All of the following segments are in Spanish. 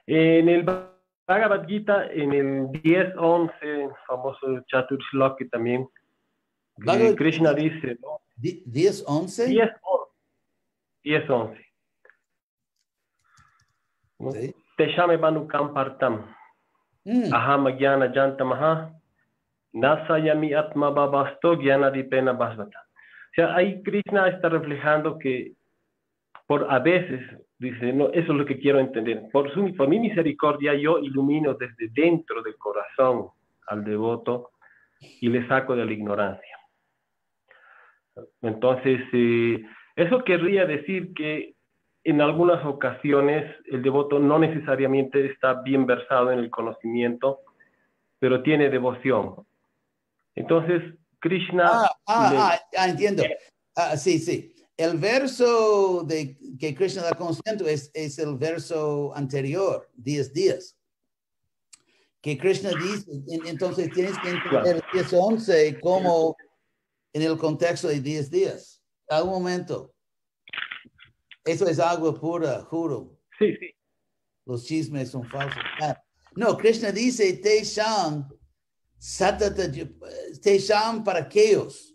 En el Bhagavad Gita, en el 10.11, famoso Chatur Shloka también, Krishna dice, ¿no? 10.11. 10.11. ¿No? Sí. Teshame Banukam Partam. Aham Gyana Jantamaha. Nasayami Atma Babasto Gyana Dipena Basvata. O sea, ahí Krishna está reflejando que a veces, dice, no, eso es lo que quiero entender. Por mi misericordia yo ilumino desde dentro del corazón al devoto y le saco de la ignorancia. Entonces, eso querría decir que en algunas ocasiones el devoto no necesariamente está bien versado en el conocimiento, pero tiene devoción. Entonces, Krishna... Entiendo. Sí. El verso que Krishna da conocimiento es el verso anterior, 10 días. Que Krishna dice, entonces tienes que entender el 10.11 como en el contexto de 10 días. A un momento. Eso es agua pura, juro. Sí. Los chismes son falsos. No, Krishna dice, Tesham para aquellos,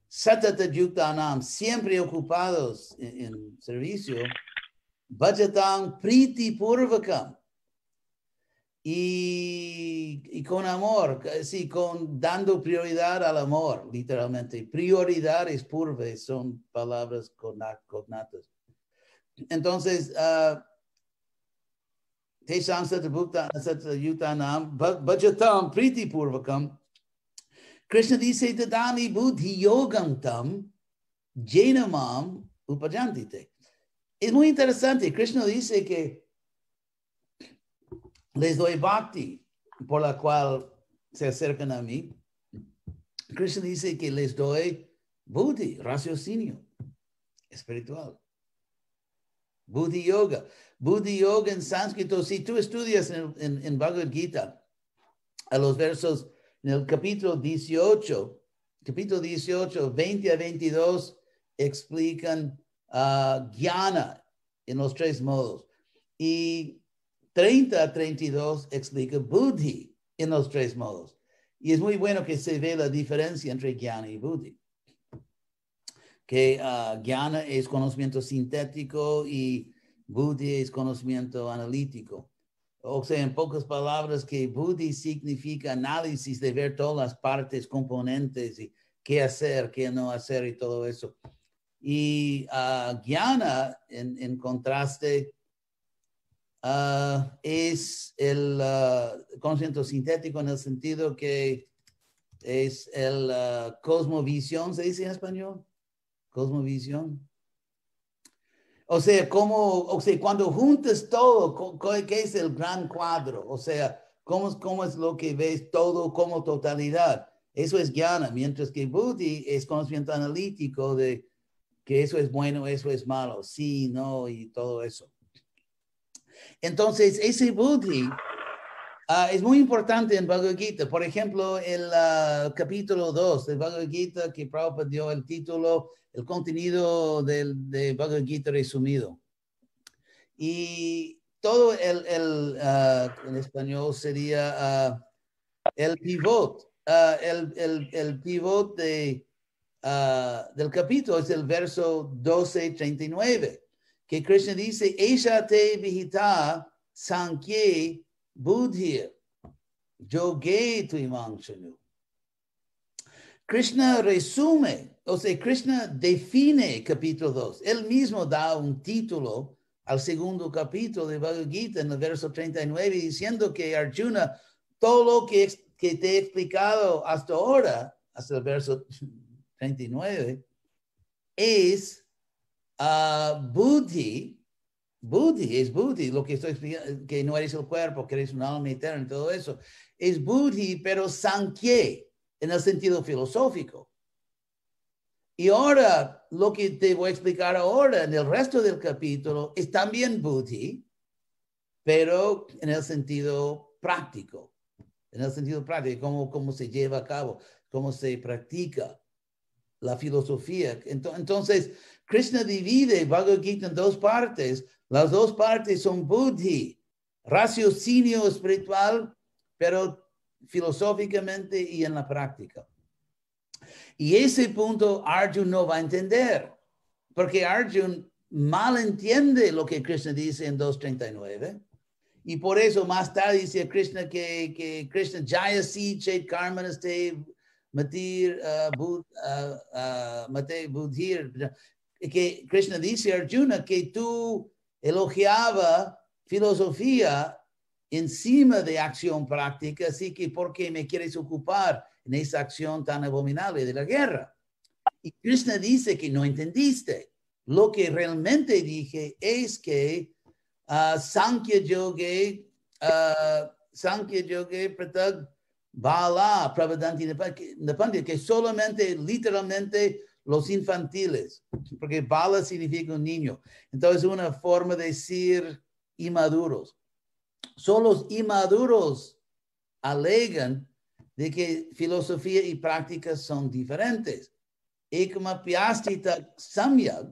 Satata Yuktanam, siempre ocupados en servicio, Bhajatam Priti Purvakam, y con amor, sí, dando prioridad al amor, literalmente. Prioridades purves son palabras cognatas. Entonces, Tesham Satata Yuktanam, Bhajatam Priti Purvakam. Krishna dice, Tadami buddhi yogam tam, jenamam upajantite. Es muy interesante. Krishna dice que les doy bhakti, por la cual se acercan a mí. Krishna dice que les doy buddhi, raciocinio espiritual. Buddhi yoga. Buddhi yoga en sánscrito, si tú estudias en Bhagavad Gita, a los versos, en el capítulo 18, 20 a 22, explican jnana en los tres modos. Y 30 a 32 explica buddhi en los tres modos. Y es muy bueno que se ve la diferencia entre jnana y buddhi. Que jnana es conocimiento sintético y buddhi es conocimiento analítico. O sea, en pocas palabras, que buddhi significa análisis de ver todas las partes, componentes y qué hacer, qué no hacer y todo eso. Y jnana, en contraste, es el conocimiento sintético en el sentido que es el cosmovisión, ¿se dice en español? Cosmovisión. O sea, cuando juntas todo, ¿qué es el gran cuadro? O sea, ¿cómo es lo que ves todo como totalidad? Eso es jnana, mientras que buddhi es conocimiento analítico de que eso es bueno, eso es malo, sí, no, y todo eso. Entonces, ese buddhi es muy importante en Bhagavad Gita. Por ejemplo, el capítulo 2 del Bhagavad Gita, que Prabhupada dio el título, el contenido de Bhagavad Gita resumido. Y todo en español sería el pivot. El pivot del capítulo es el verso 12:39, que Krishna dice, Esha te vihita sankhye buddhi yoge tuimang shanu. Krishna resume, o sea, Krishna define capítulo 2. Él mismo da un título al segundo capítulo de Bhagavad Gita en el verso 39, diciendo que Arjuna, todo lo que te he explicado hasta ahora, hasta el verso 39, es buddhi. Buddhi es buddhi, lo que estoy explicando, que no eres el cuerpo, que eres un alma eterna y todo eso. Es buddhi, pero sankhya, en el sentido filosófico. Y ahora, lo que te voy a explicar ahora en el resto del capítulo es también buddhi, pero en el sentido práctico. En el sentido práctico, cómo se lleva a cabo, cómo se practica la filosofía. Entonces, Krishna divide Bhagavad Gita en dos partes, Las dos partes son buddhi, raciocinio espiritual, pero filosóficamente y en la práctica. Y ese punto Arjuna no va a entender, porque Arjuna mal entiende lo que Krishna dice en 2.39. Y por eso más tarde dice Krishna que Krishna Jaya si Chet Karmanaste Matir Mate Budhir. Que Krishna dice a Arjuna que tú elogiaba filosofía encima de acción práctica, así que ¿por qué me quieres ocupar en esa acción tan abominable de la guerra? Y Krishna dice que no entendiste. Lo que realmente dije es que Sankhya Yoga Pratag Bala Pravadanti Napandya, que solamente literalmente los infantiles, porque Bala significa un niño. Entonces, una forma de decir inmaduros. Son los inmaduros alegan de que filosofía y práctica son diferentes. Ekama Pyastita Samyag,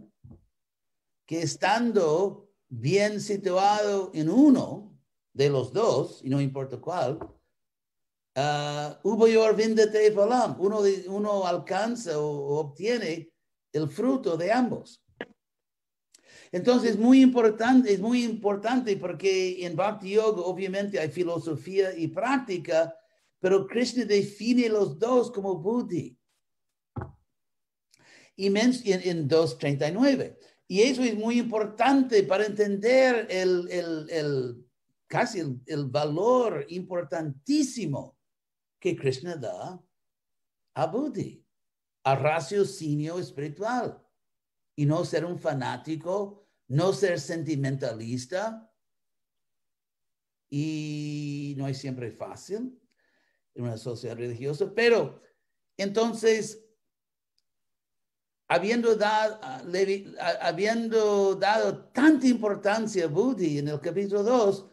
que estando bien situado en uno de los dos, y no importa cuál, ubayor vindate phalam, uno alcanza o obtiene el fruto de ambos. Entonces, es muy importante porque en Bhakti Yoga obviamente hay filosofía y práctica, pero Krishna define los dos como buddhi. Y en 2.39. Y eso es muy importante para entender casi el valor importantísimo que Krishna da a buddhi, a raciocinio espiritual. Y no ser un fanático, no ser sentimentalista. Y no es siempre fácil en una sociedad religiosa, pero entonces, habiendo dado tanta importancia a buddhi en el capítulo 2,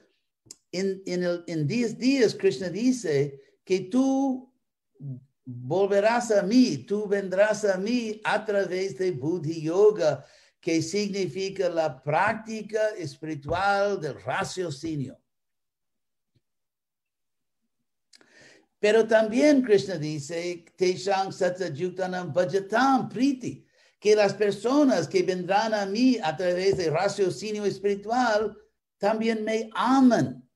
en 10 días Krishna dice que tú volverás a mí, tú vendrás a mí a través de buddhi yoga, que significa la práctica espiritual del raciocinio. Pero también Krishna dice, Teshang Satsayuktanam Bhajatam Priti, que las personas que vendrán a mí a través de raciocinio espiritual también me aman.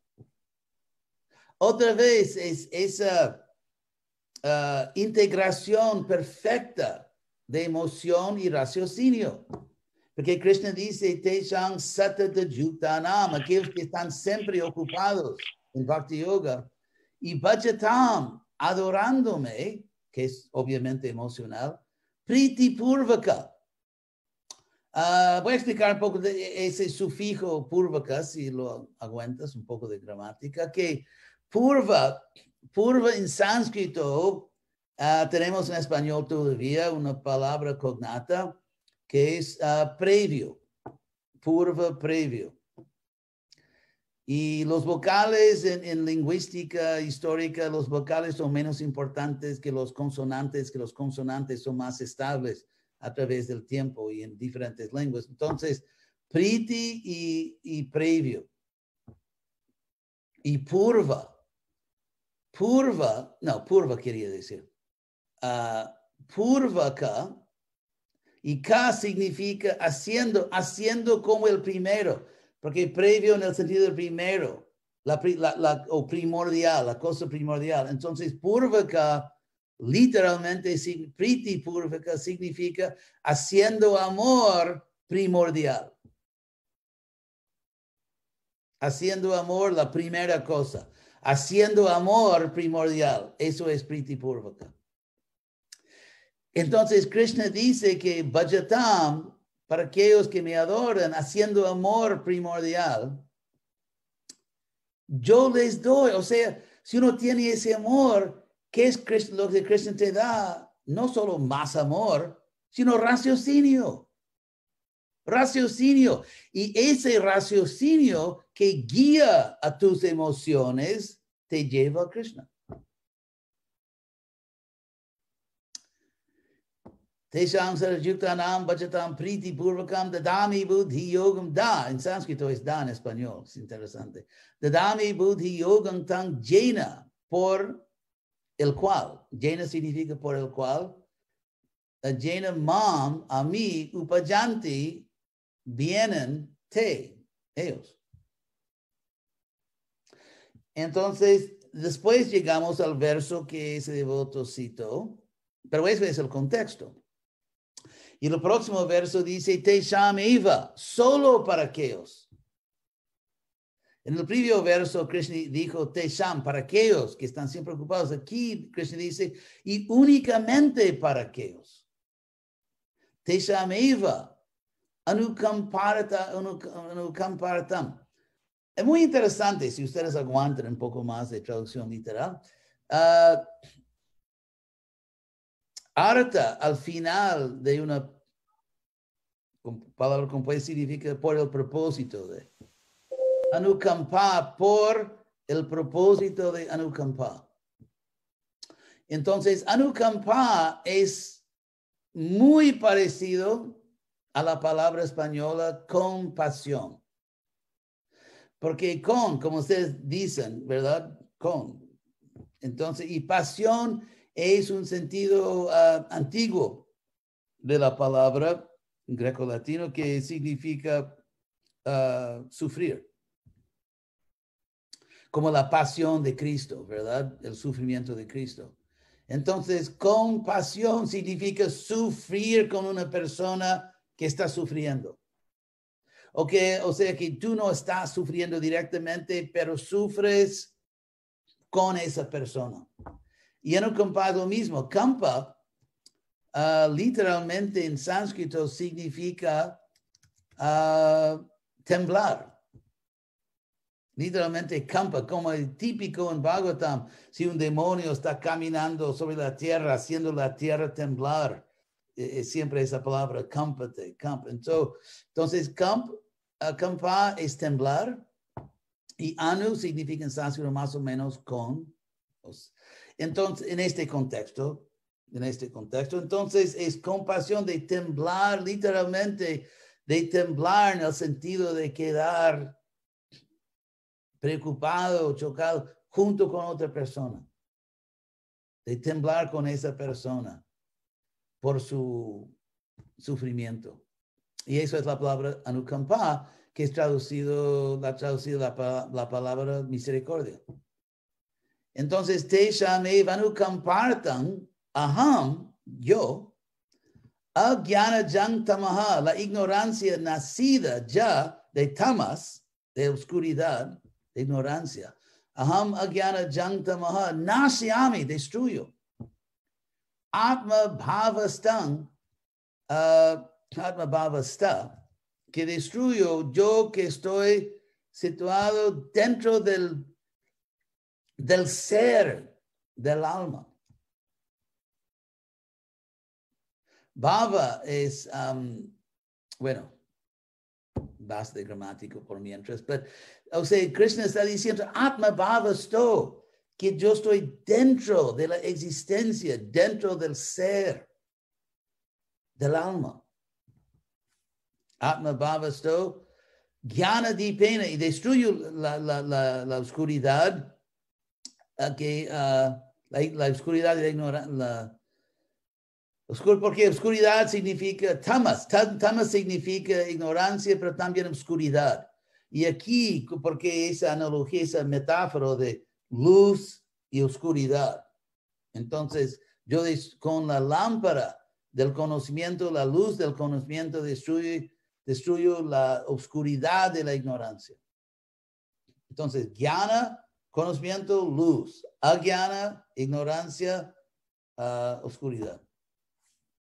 Otra vez es esa integración perfecta de emoción y raciocinio. Porque Krishna dice, Teshang Satsayuktanam, aquellos que están siempre ocupados en Bhakti Yoga, y Bhajatam, adorándome, que es obviamente emocional, Priti Purvaka. Voy a explicar un poco de ese sufijo Purvaka, si lo aguantas, un poco de gramática, que Purva en sánscrito, tenemos en español todavía una palabra cognata, que es previo, Purva previo. Y los vocales en lingüística histórica, los vocales son menos importantes que los consonantes son más estables a través del tiempo y en diferentes lenguas. Entonces, priti y previo. Y purva quería decir. Purvaka, y ka significa haciendo como el primero. Porque previo en el sentido del primero, o primordial, la cosa primordial. Entonces, purvaka, literalmente, priti purvaka significa haciendo amor primordial. Haciendo amor la primera cosa. Haciendo amor primordial. Eso es priti purvaka. Entonces, Krishna dice que Bhajatam, para aquellos que me adoran, haciendo amor primordial, yo les doy. O sea, si uno tiene ese amor, ¿qué es lo que Krishna te da? No solo más amor, sino raciocinio. Raciocinio. Y ese raciocinio que guía a tus emociones te lleva a Krishna. Tesham sarajuktanam bachatam priti purvakam dadami buddhi yogam da. En sánscrito es da en español, es interesante. Dadami buddhi yogam tang jena, por el cual. Jena significa por el cual. Jena mam, a mí, upajanti, vienen te, ellos. Entonces, después llegamos al verso que ese devoto citó, pero ese es el contexto. Y el próximo verso dice, Tesham eva, solo para aquellos. En el primer verso, Krishna dijo, Tesham, para aquellos que están siempre ocupados. Aquí, Krishna dice, y únicamente para aquellos. Tesham eva, anukampartam. Es muy interesante, si ustedes aguantan un poco más de traducción literal. Arta, al final de una palabra compuesta, significa por el propósito de. Anukampa, por el propósito de anukampa. Entonces, anukampa es muy parecido a la palabra española compasión. Porque como ustedes dicen, ¿verdad? Entonces, y pasión es un sentido antiguo de la palabra greco-latino que significa sufrir. Como la pasión de Cristo, ¿verdad? El sufrimiento de Cristo. Entonces, compasión significa sufrir con una persona que está sufriendo. O sea que tú no estás sufriendo directamente, pero sufres con esa persona. Y en Anukampa lo mismo. Kampa, literalmente en sánscrito, significa temblar. Literalmente kampa, como el típico en Bhagavatam, si un demonio está caminando sobre la tierra, haciendo la tierra temblar, siempre esa palabra, kampate, kamp. Entonces, kampa es temblar, y anu significa en sánscrito más o menos con. Entonces, en este contexto, entonces es compasión de temblar, literalmente, de temblar en el sentido de quedar preocupado, chocado, junto con otra persona. De temblar con esa persona por su sufrimiento. Y eso es la palabra anukampa, que es la palabra misericordia. Entonces, Tesham eva anukampartam, aham, yo, agyana jang tamaha, la ignorancia nacida ya de tamas, de oscuridad, de ignorancia. Aham agyana jang tamaha, nasyami, destruyo. Atma bhavastang, atma bhavasta, que destruyo yo que estoy situado dentro del ser, del alma. Bhava es, bueno, basta gramático por mientras, pero, o sea, Krishna está diciendo, Atma Bhava sto, que yo estoy dentro de la existencia, dentro del ser, del alma. Atma Bhava sto, Jnana Dipena, y destruyo la oscuridad, la oscuridad de la ignorancia, porque oscuridad significa tamas. Tamas significa ignorancia, pero también oscuridad. Y aquí, porque esa analogía, esa metáfora de luz y oscuridad. Entonces, yo con la lámpara del conocimiento, la luz del conocimiento, destruyo la oscuridad de la ignorancia. Entonces, jnana, conocimiento, luz. Agyana, ignorancia, oscuridad.